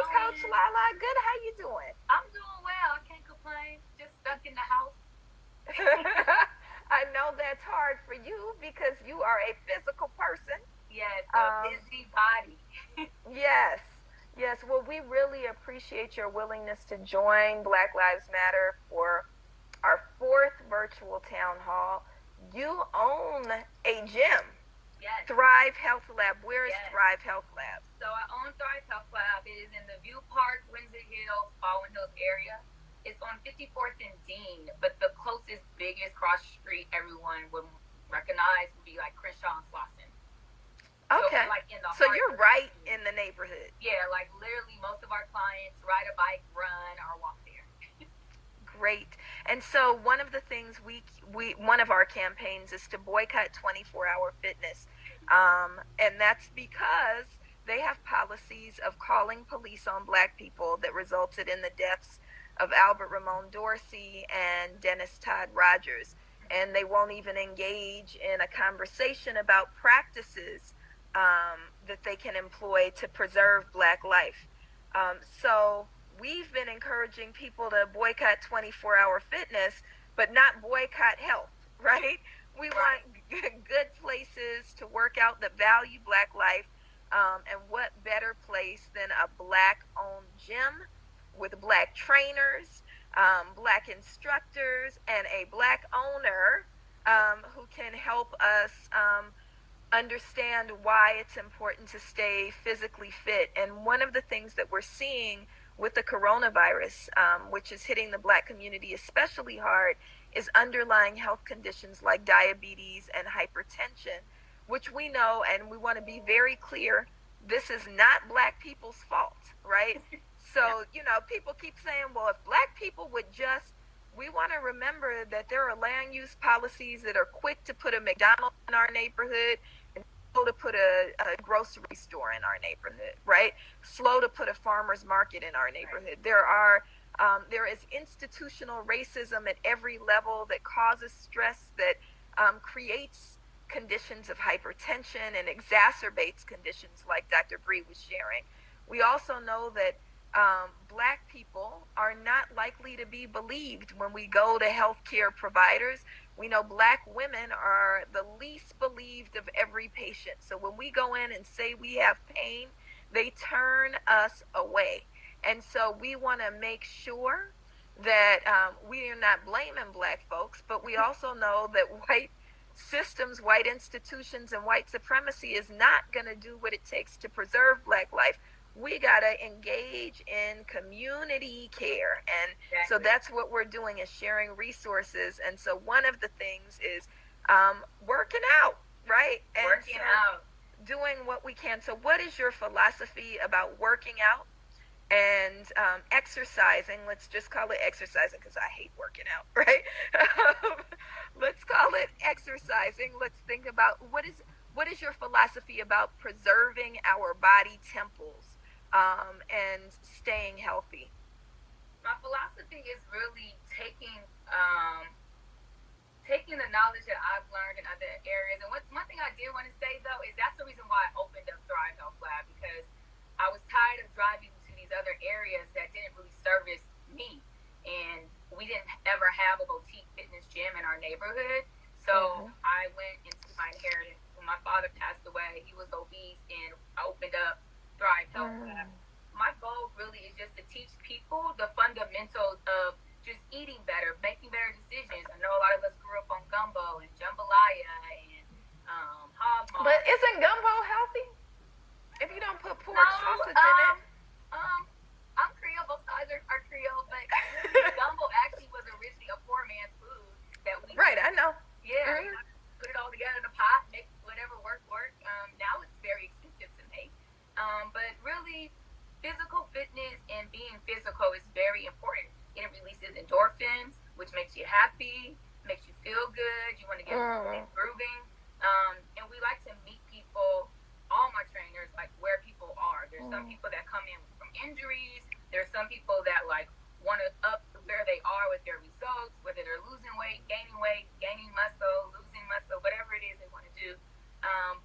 Coach going? Lala. Good. How you doing? I'm doing well. I can't complain. Just stuck in the house. I know that's hard for you because you are a physical person. Yes, a Um, busy body. yes, yes. Well, we really appreciate your willingness to join Black Lives Matter for our fourth virtual town hall. You own a gym, Yes, Thrive Health Lab. Where is yes. Thrive Health Lab? So I own Thrive Health Lab. It is in the View Park, Windsor Hills, Baldwin Hills area. It's on 54th and Dean, but the closest, biggest cross street everyone would recognize would be like Crenshaw and Slauson. Okay. So like in the So heart you're of the right community. in the neighborhood. Yeah, like literally most of our clients ride a bike, run, or walk there. Great. And so one of the things one of our campaigns is to boycott 24-hour fitness. And that's because they have policies of calling police on Black people that resulted in the deaths of Albert Ramon Dorsey and Dennis Todd Rogers. And they won't even engage in a conversation about practices that they can employ to preserve Black life. So we've been encouraging people to boycott 24-hour fitness, but not boycott health, right? We want good places to work out that value Black life. And what better place than a Black-owned gym with Black trainers, Black instructors, and a Black owner who can help us understand why it's important to stay physically fit. And one of the things that we're seeing with the coronavirus, which is hitting the Black community especially hard, is underlying health conditions like diabetes and hypertension, which we know, and we want to be very clear, this is not Black people's fault, right? So, people keep saying, well, if Black people would just, we want to remember that there are land use policies that are quick to put a McDonald's in our neighborhood, to put a grocery store in our neighborhood, right? Slow to put a farmer's market in our neighborhood. There is institutional racism at every level that causes stress, that creates conditions of hypertension and exacerbates conditions like Dr. Bree was sharing. We also know that Black people are not likely to be believed when we go to healthcare providers. We know Black women are the least believed of every patient. So when we go in and say we have pain, they turn us away. And so we want to make sure that we are not blaming Black folks, but we also know that white systems, white institutions, and white supremacy is not going to do what it takes to preserve Black life. We got to engage in community care. And so that's what we're doing, is sharing resources. And so one of the things is working out, right? And working out. Doing what we can. So what is your philosophy about working out and exercising? Let's just call it exercising, because I hate working out, right? Let's call it exercising. Let's think about what is your philosophy about preserving our body temples and staying healthy? My philosophy is really taking the knowledge that I've learned in other areas. And one thing I did want to say, though, is that's the reason why I opened up Thrive Health Lab, because I was tired of driving to these other areas that didn't really service me. And we didn't ever have a boutique fitness gym in our neighborhood. So I went into my inheritance. When my father passed away, he was obese, and I opened up Thrive Health Lab. My goal really is just to teach people the fundamentals of just eating better, making better decisions. I know a lot of us grew up on gumbo and jambalaya and hog maw. But isn't gumbo healthy if you don't put pork sausage in it? I'm Creole, both sides are Creole, but gumbo actually was originally a poor man's food that we I know. Yeah, put it all together in a pot, make whatever work. Now it's very expensive to make. But really, physical fitness and being physical is very important. It releases endorphins, which makes you happy, makes you feel good. You want to get grooving. And we like to meet people, all my trainers, like where people are. There's some people that come in from injuries. There's some people that want to up where they are with their results, whether they're losing weight, gaining muscle, losing muscle, whatever it is they want to do.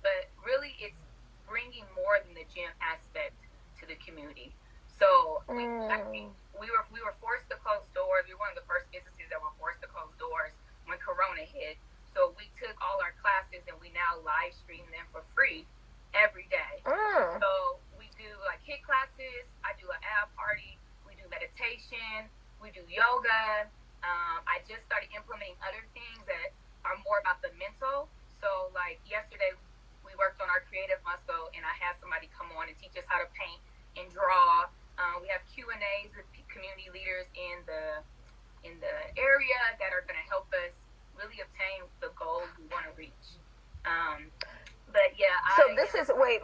But really, it's bringing more than the gym aspect to the community. So we were forced to close doors. We were one of the first businesses that were forced to close doors when Corona hit. So we took all our classes and we now live stream them for free every day. So we do like HIIT classes. I do an ab party. We do meditation. We do yoga. I just started implementing other things that are more about the mental. So like yesterday, we worked on our creative muscle, and I had somebody come on and teach us how to paint and draw. We have Q&As with community leaders in the area that are going to help us really obtain the goals we want to reach. But yeah.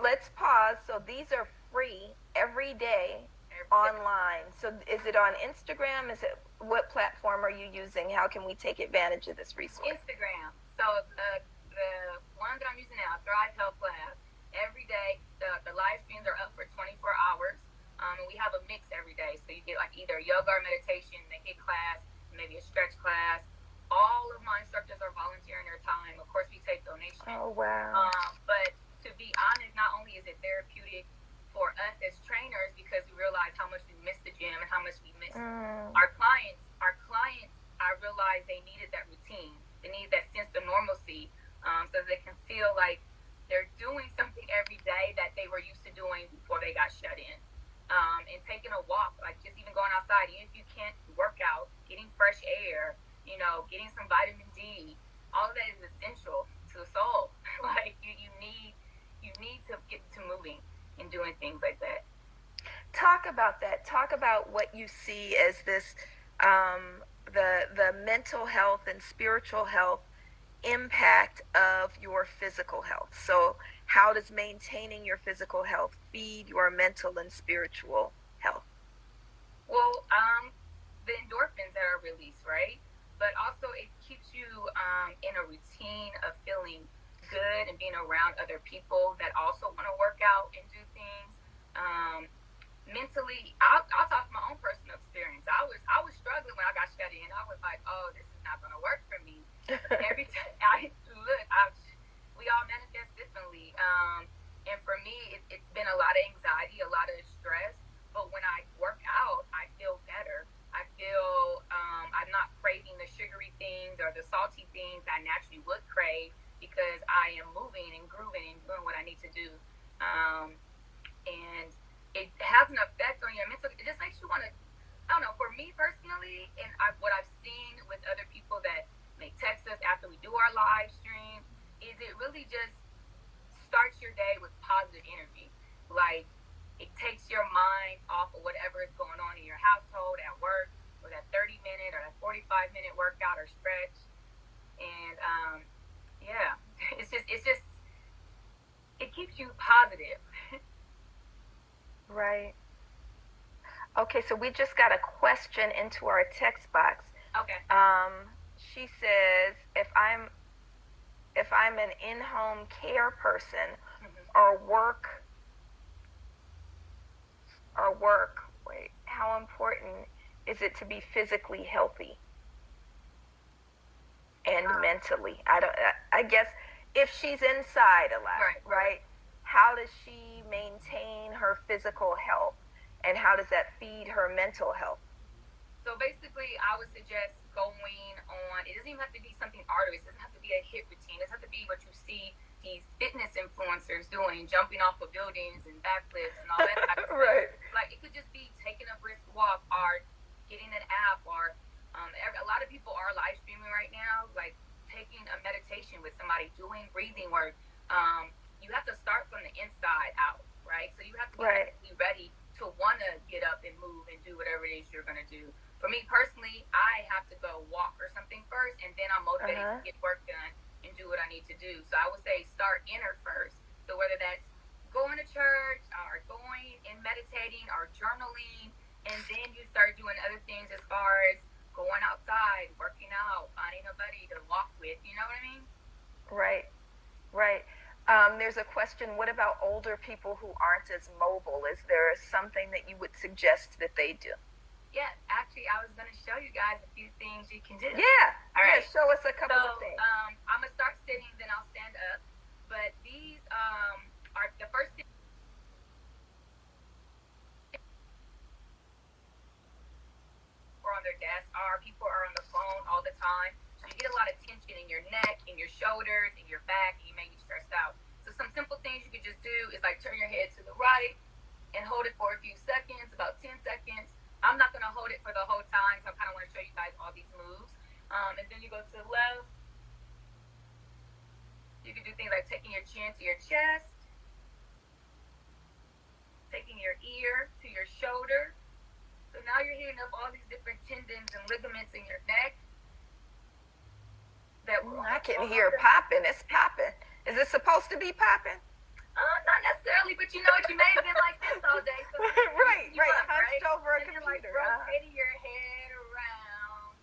Let's pause. So these are free every day online. So is it on Instagram? What platform are you using? How can we take advantage of this resource? Instagram. So the one that I'm using now, Thrive Health Lab, every day the live streams are up for 24 hours. And we have a mix every day. So you get like either yoga or meditation, a HIIT class, maybe a stretch class. All of my instructors are volunteering their time. Of course, we take donations. Oh, wow. But to be honest, not only is it therapeutic for us as trainers, because we realize how much we miss the gym and how much we miss our clients. Our clients, I realized they needed that routine. They needed that sense of normalcy, so they can feel like they're doing something every day that they were used to doing before they got shut in. And taking a walk, like just even going outside, even if you can't work out, getting fresh air, getting some vitamin D, all of that is essential to the soul. Like you need to get to moving and doing things like that. Talk about that. Talk about what you see as this, the mental health and spiritual health impact of your physical health. So how does maintaining your physical health feed your mental and spiritual health? Well, the endorphins that are released, right? But also it keeps you in a routine of feeling good and being around other people that also want to work out and do things. Mentally, I'll talk from my own personal experience. I was struggling when I got shut in. I was like, oh, this is not going to work for me. Every time we all manifest differently. And for me, it's been a lot of anxiety, a lot of stress. But when I work out, I feel better. I feel I'm not craving the sugary things or the salty things I naturally would crave, because I am moving and grooving and doing what I need to do. And it has an effect on your mental. It just makes you want to, I don't know, for me personally, and what I've seen with other people that may text us after we do our live streams, is it really just starts your day with positive energy. Like, it takes your mind off of whatever is going on in your household, at work, or that 30-minute or that 45-minute workout or stretch. And yeah, it's just it keeps you positive. Right. Okay, so we just got a question into our text box. Okay. She says, if I'm an in-home care person, or work, how important is it to be physically healthy and mentally? I guess if she's inside a lot, right? How does she maintain her physical health, and how does that feed her mental health? So basically, I would suggest going on, it doesn't even have to be something arduous. It doesn't have to be a HIIT routine. It doesn't have to be what you see these fitness influencers doing, jumping off of buildings and backflips and all that type of Right. stuff. Like, it could just be taking a brisk walk, or getting an app, or a lot of people are live streaming right now, like taking a meditation with somebody, doing breathing work. You have to start from the inside out, right? So you have to be ready to want to get up and move and do whatever it is you're going to do. For me personally, I have to go walk or something first, and then I'm motivated to get work done and do what I need to do. So I would say start inner first. So whether that's going to church, or going and meditating, or journaling, and then you start doing other things as far as going outside, working out, finding a buddy to walk with. You know what I mean? Right. There's a question, what about older people who aren't as mobile? Is there something that you would suggest that they do? Yes, actually, I was going to show you guys a few things you can do. Yeah. All right. Yeah, show us a couple of things. I'm going to start sitting, then I'll stand up. But these are the first thing. SR. People are on the phone all the time. So you get a lot of tension in your neck, in your shoulders, in your back, and you may be stressed out. So some simple things you can just do is like turn your head to the right and hold it for a few seconds, about 10 seconds. I'm not going to hold it for the whole time, so I kind of want to show you guys all these moves. And then you go to the left. You can do things like taking your chin to your chest, taking your ear to your shoulder. So now you're heating up all these different tendons and ligaments in your neck. I can hear popping. It's popping. Is it supposed to be popping? Not necessarily, but you know what? You may have been like this all day. So right. Up, hunched over a and computer. Then, like, rotating your head around.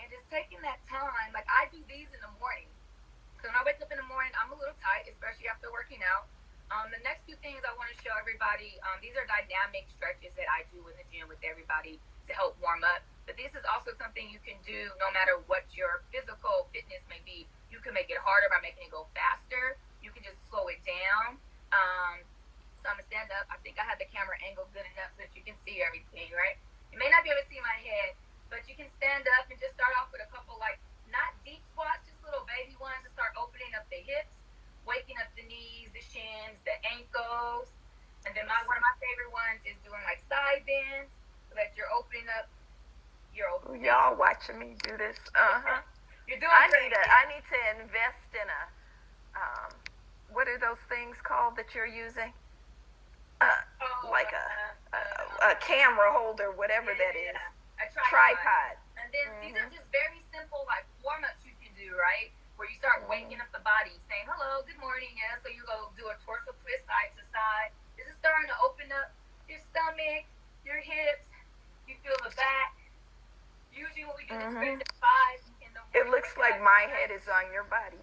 And just taking that time. Like, I do these in the morning. So when I wake up in the morning, I'm a little tight, especially after working out. The next few things I want to show everybody, these are dynamic stretches that I do in the gym with everybody to help warm up. But this is also something you can do no matter what your physical fitness may be. You can make it harder by making it go faster. You can just slow it down. So I'm going to stand up. I think I have the camera angled good enough so that you can see everything, right? You may not be able to see my head, but you can stand up and just start off with a couple, like, not deep squats, just little baby ones to start opening up the hips, waking up the knees, the shins, the ankles. And then one of my favorite ones is doing, like, side bends so that you're opening up your open. Y'all watching me do this. You're doing great. I need to invest in a what are those things called that you're using? Like a camera holder, whatever that is. A tripod. And then these are just very simple, like, warm-ups you can do, right? Where you start waking up the body, saying, hello, good morning, yeah. So you go do a torso twist side to side. This is starting to open up your stomach, your hips. You feel the back. Usually when we do the stretch at 5 in the morning. It looks like my head is on your body.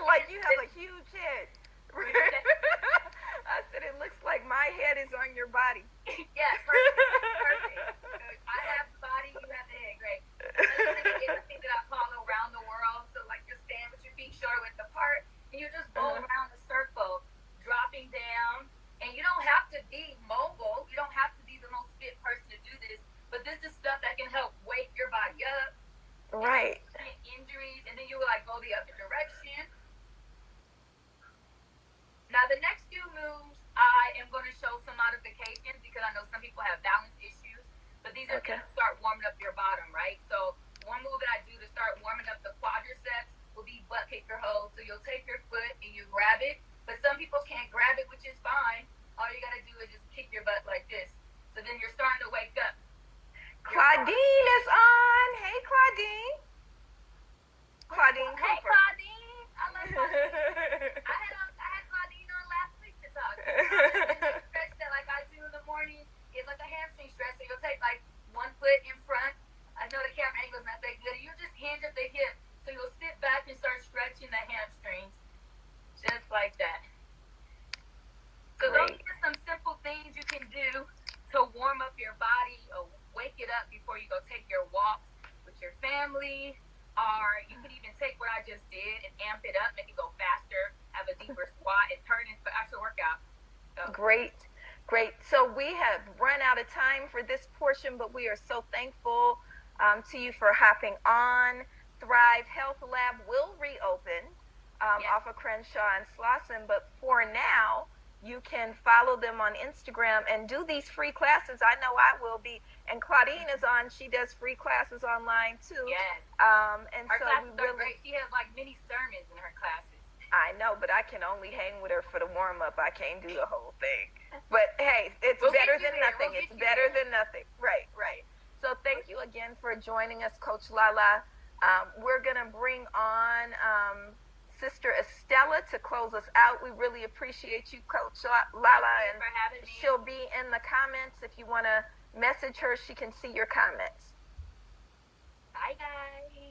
Like you have a huge head. I said it looks like my head is on your body. Yeah, perfect. I have the body, you have the head, great. Another thing is a thing that I call around the world. So like you're standing with your feet shoulder width apart, and you just go around the circle, dropping down. And you don't have to be mobile. You don't have to be the most fit person to do this. But this is stuff that can help wake your body up. Right. Injuries, and then you will like go the other direction. Now the next few moves, I am going to show some modifications because I know some people have balance issues. But these are to start warming up your bottom, right? So one move that I do to start warming up the quadriceps will be butt kicker hold. So you'll take your foot and you grab it. But some people can't grab it, which is fine. All you got to do is just kick your butt like this. So then you're starting to wake up. Claudine is on. Hey, Claudine. Claudine Cooper. Hey, Claudine. I love Claudine. I had Claudine on last week to talk. The stretch that like I do in the morning is like a hamstring stretch. So you'll take like one foot in front. I know the camera angle's not that good. You just hinge at the hip. So you'll sit back and start stretching the hamstrings. Just like that. So those are some simple things you can do to warm up your body or wake it up before you go take your walks with your family. Or you can even take what I just did and amp it up, make it go faster, have a deeper squat, and turn into an actual workout. So. Great. So we have run out of time for this portion, but we are so thankful to you for hopping on. Thrive Health Lab will reopen off of Crenshaw and Slauson, but for now, you can follow them on Instagram and do these free classes. I know I will be. And Claudine is on. She does free classes online too. Yes. And her so classes we are great. She has like mini sermons in her classes. I know, but I can only hang with her for the warm up. I can't do the whole thing. But hey, it's better than nothing. It's better than nothing. Right. So thank you again for joining us, Coach Lala. We're gonna bring on Sister Estella to close us out. We really appreciate you, Coach Lala, and for having me. She'll be in the comments. If you want to message her, she can see your comments. Bye, guys.